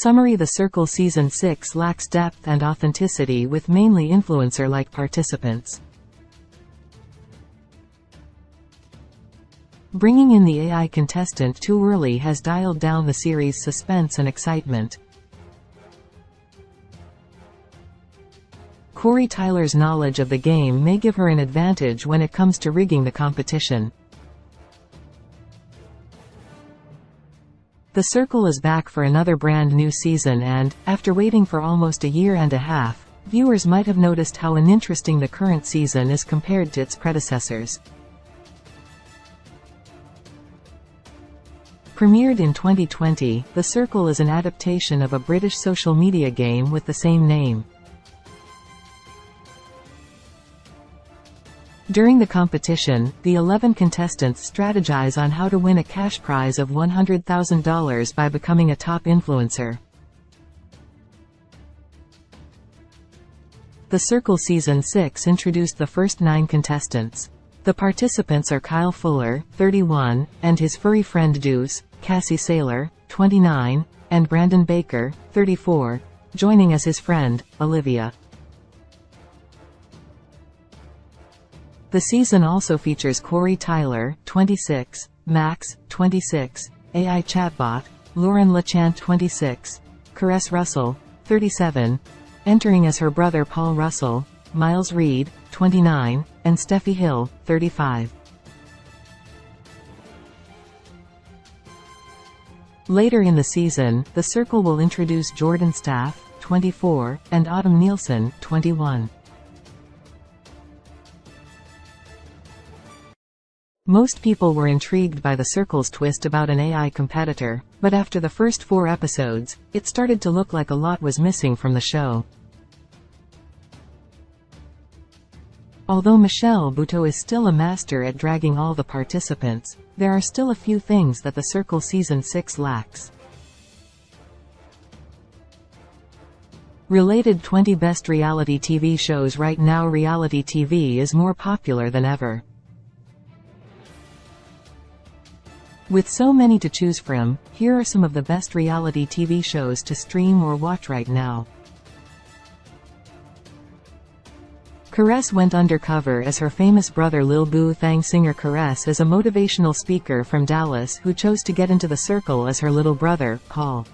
Summary: The Circle Season 6 lacks depth and authenticity with mainly influencer-like participants. Bringing in the AI contestant too early has dialed down the series' suspense and excitement. Corey Tyler's knowledge of the game may give her an advantage when it comes to rigging the competition. The Circle is back for another brand new season and, after waiting for almost a year and a half, viewers might have noticed how uninteresting the current season is compared to its predecessors. Premiered in 2020, The Circle is an adaptation of a British social media game with the same name. During the competition, the 11 contestants strategize on how to win a cash prize of $100,000 by becoming a top influencer. The Circle Season 6 introduced the first 9 contestants. The participants are Kyle Fuller, 31, and his furry friend Deuce, Cassie Saylor, 29, and Brandon Baker, 34, joining as his friend, Olivia. The season also features Corey Tyler, 26, Max, 26, AI chatbot, Lauren LaChant, 26, Caress Russell, 37, entering as her brother Paul Russell, Miles Reed, 29, and Steffi Hill, 35. Later in the season, The Circle will introduce Jordan Staff, 24, and Autumn Nielsen, 21. Most people were intrigued by The Circle's twist about an AI competitor, but after the first 4 episodes, it started to look like a lot was missing from the show. Although Michelle Buteau is still a master at dragging all the participants, there are still a few things that The Circle Season 6 lacks. Related 20 Best Reality TV Shows. Right now reality TV is more popular than ever. With so many to choose from, here are some of the best reality TV shows to stream or watch right now. Caress went undercover as her famous brother Lil Boo Thang. Singer Caress is a motivational speaker from Dallas who chose to get into The Circle as her little brother, Paul.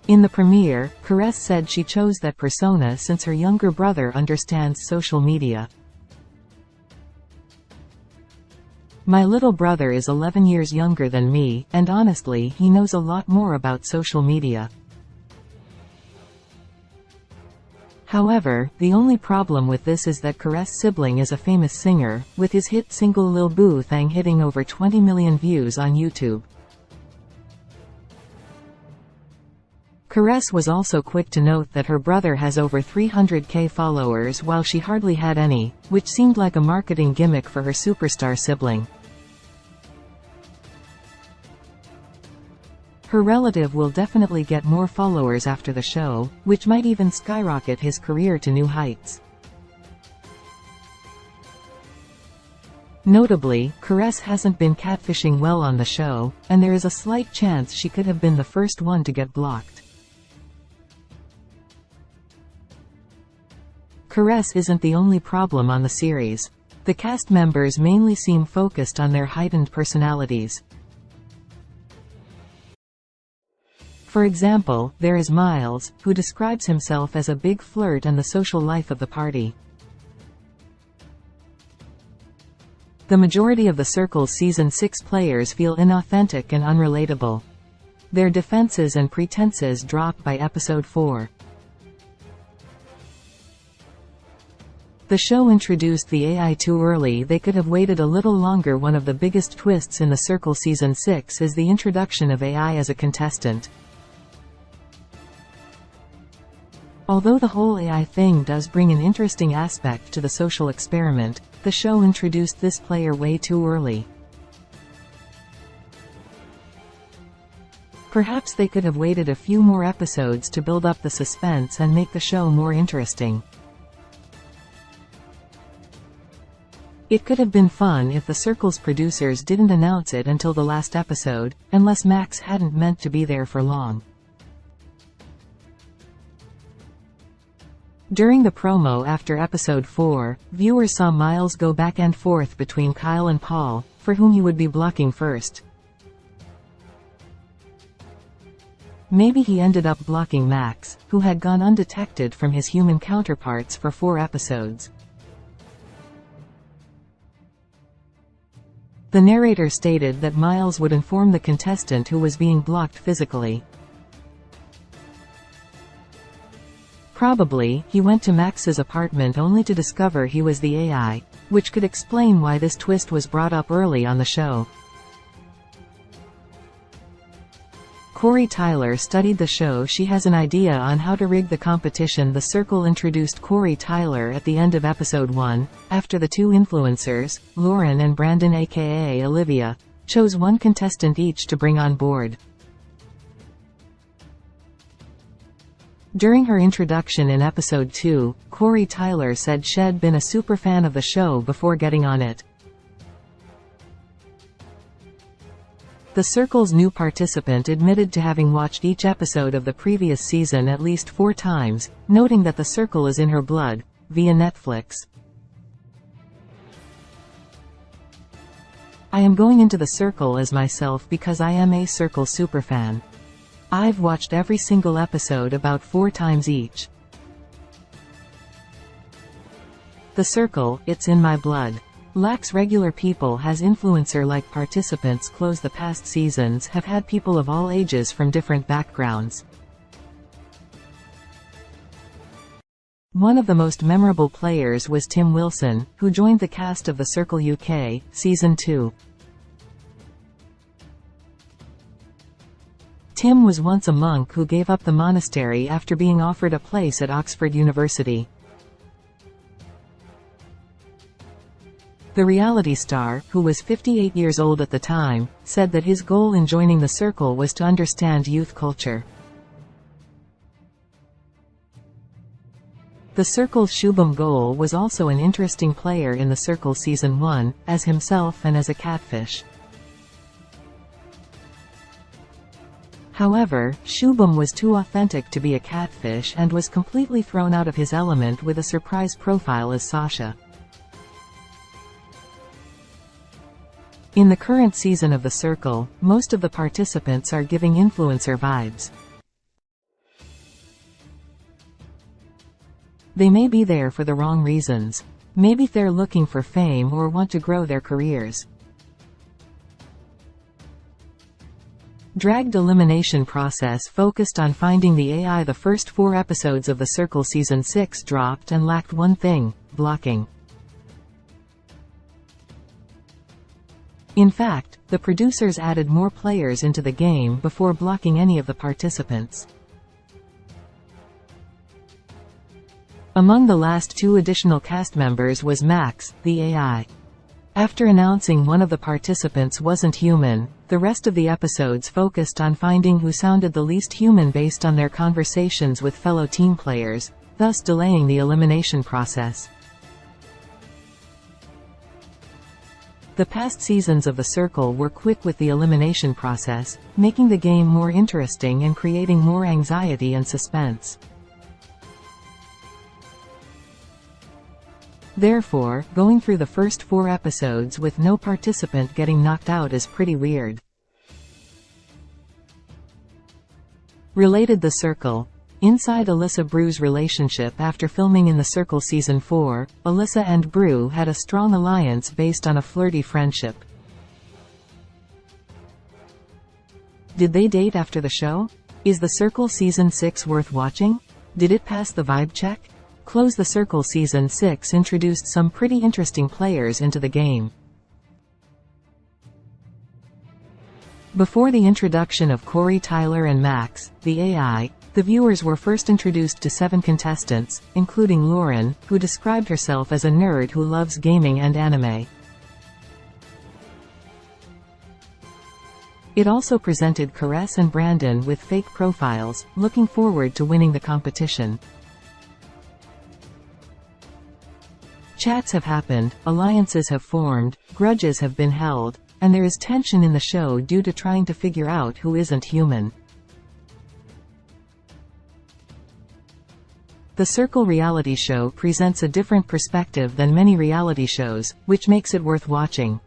In the premiere, Caress said she chose that persona since her younger brother understands social media. My little brother is 11 years younger than me, and honestly he knows a lot more about social media. However, the only problem with this is that Caress' sibling is a famous singer, with his hit single Lil Boo Thang hitting over 20 million views on YouTube. Caress was also quick to note that her brother has over 300,000 followers while she hardly had any, which seemed like a marketing gimmick for her superstar sibling. Her relative will definitely get more followers after the show, which might even skyrocket his career to new heights. Notably, Caress hasn't been catfishing well on the show, and there is a slight chance she could have been the first one to get blocked. Caress isn't the only problem on the series. The cast members mainly seem focused on their heightened personalities. For example, there is Miles, who describes himself as a big flirt and the social life of the party. The majority of The Circle's Season 6 players feel inauthentic and unrelatable. Their defenses and pretenses drop by episode 4. The show introduced the AI too early. They could have waited a little longer. One of the biggest twists in The Circle Season 6 is the introduction of AI as a contestant. Although the whole AI thing does bring an interesting aspect to the social experiment, the show introduced this player way too early. Perhaps they could have waited a few more episodes to build up the suspense and make the show more interesting. It could have been fun if the Circle's producers didn't announce it until the last episode, unless Max hadn't meant to be there for long. During the promo after episode 4, viewers saw Miles go back and forth between Kyle and Paul, for whom he would be blocking first. Maybe he ended up blocking Max, who had gone undetected from his human counterparts for 4 episodes. The narrator stated that Miles would inform the contestant who was being blocked physically. Probably, he went to Max's apartment only to discover he was the AI, which could explain why this twist was brought up early on the show. Corey Tyler studied the show. She has an idea on how to rig the competition. The Circle introduced Corey Tyler at the end of episode 1, after the 2 influencers, Lauren and Brandon aka Olivia, chose one contestant each to bring on board. During her introduction in episode 2, Corey Tyler said she'd been a super fan of the show before getting on it. The Circle's new participant admitted to having watched each episode of the previous season at least 4 times, noting that the Circle is in her blood, via Netflix. I am going into the Circle as myself because I am a Circle superfan. I've watched every single episode about 4 times each. The Circle, it's in my blood. Lacks regular people. Has influencer-like participants. Close. The past seasons have had people of all ages from different backgrounds. One of the most memorable players was Tim Wilson, who joined the cast of The Circle UK, Season 2. Tim was once a monk who gave up the monastery after being offered a place at Oxford University. The reality star, who was 58 years old at the time, said that his goal in joining the Circle was to understand youth culture. The Circle's Shubham Goel was also an interesting player in the Circle Season 1, as himself and as a catfish. However, Shubham was too authentic to be a catfish and was completely thrown out of his element with a surprise profile as Sasha. In the current season of The Circle, most of the participants are giving influencer vibes. They may be there for the wrong reasons. Maybe they're looking for fame or want to grow their careers. Dragged elimination process focused on finding the AI. The first 4 episodes of The Circle Season 6 dropped and lacked one thing: blocking. In fact, the producers added more players into the game before blocking any of the participants. Among the last 2 additional cast members was Max, the AI. After announcing one of the participants wasn't human, the rest of the episodes focused on finding who sounded the least human based on their conversations with fellow team players, thus delaying the elimination process. The past seasons of The Circle were quick with the elimination process, making the game more interesting and creating more anxiety and suspense. Therefore, going through the first 4 episodes with no participant getting knocked out is pretty weird. Related: The Circle. Inside Alyssa Bru's relationship. After filming in The Circle Season 4, Alyssa and Bru had a strong alliance based on a flirty friendship. Did they date after the show? Is The Circle Season 6 worth watching? Did it pass the vibe check? Close. The Circle Season 6 introduced some pretty interesting players into the game. Before the introduction of Corey Tyler and Max, the AI, the viewers were first introduced to 7 contestants, including Lauren, who described herself as a nerd who loves gaming and anime. It also presented Caress and Brandon with fake profiles, looking forward to winning the competition. Chats have happened, alliances have formed, grudges have been held, and there is tension in the show due to trying to figure out who isn't human. The Circle reality show presents a different perspective than many reality shows, which makes it worth watching.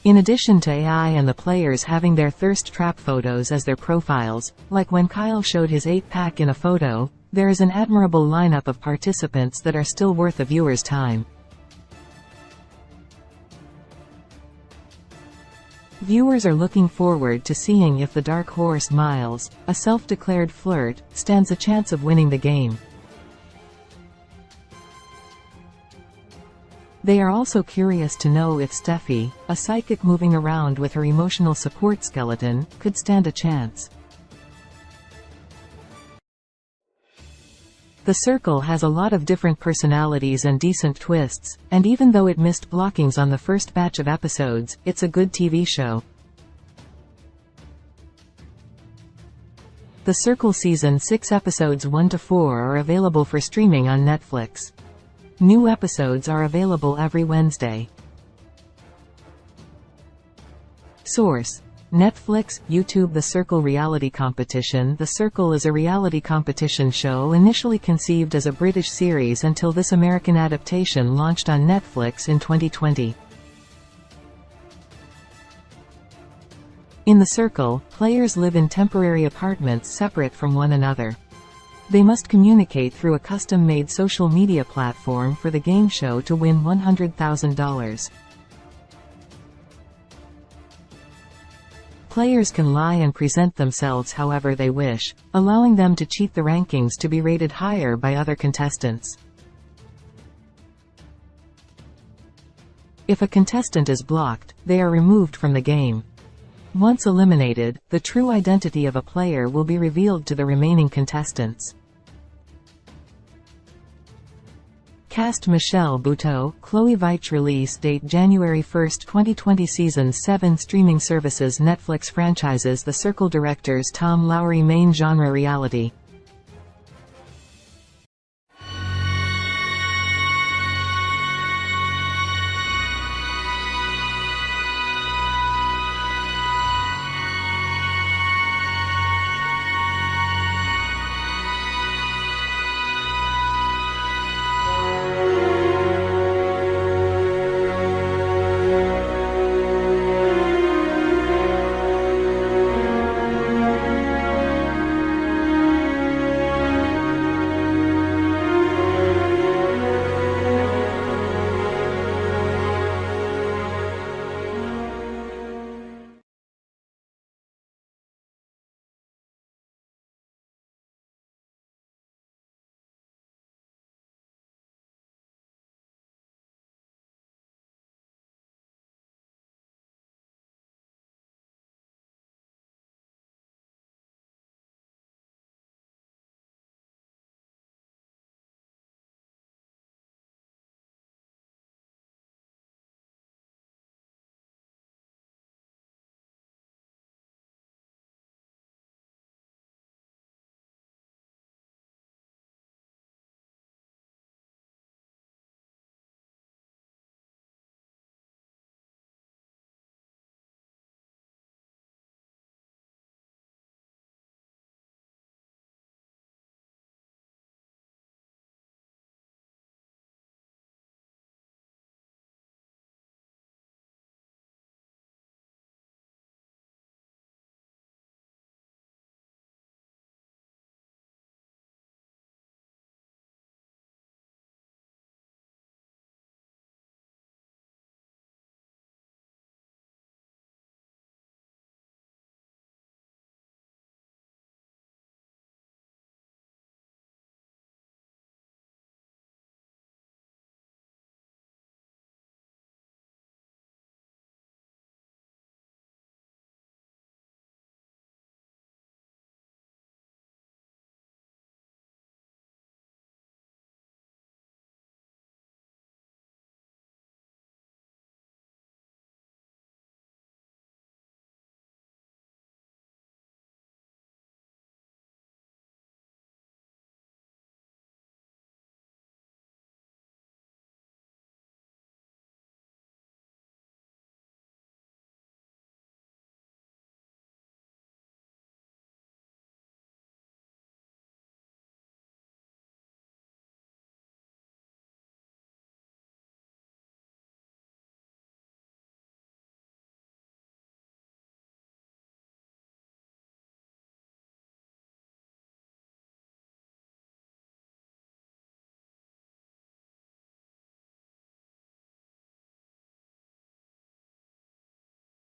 In addition to AI and the players having their thirst trap photos as their profiles, like when Kyle showed his 8-pack in a photo, there is an admirable lineup of participants that are still worth a viewer's time. Viewers are looking forward to seeing if the dark horse Miles, a self-declared flirt, stands a chance of winning the game. They are also curious to know if Steffi, a psychic moving around with her emotional support skeleton, could stand a chance. The Circle has a lot of different personalities and decent twists, and even though it missed blockings on the first batch of episodes, it's a good TV show. The Circle Season 6 episodes 1 to 4 are available for streaming on Netflix. New episodes are available every Wednesday. Source: Netflix, YouTube. The Circle reality competition. The Circle is a reality competition show initially conceived as a British series until this American adaptation launched on Netflix in 2020. In The Circle, players live in temporary apartments separate from one another. They must communicate through a custom-made social media platform for the game show to win $100,000. Players can lie and present themselves however they wish, allowing them to cheat the rankings to be rated higher by other contestants. If a contestant is blocked, they are removed from the game. Once eliminated, the true identity of a player will be revealed to the remaining contestants. Cast: Michelle Buteau, Chloe Veitch. Release date January 1, 2020. Season 7. Streaming services. Netflix. Franchises. The Circle. Directors: Tom Lowry. Main genre: reality.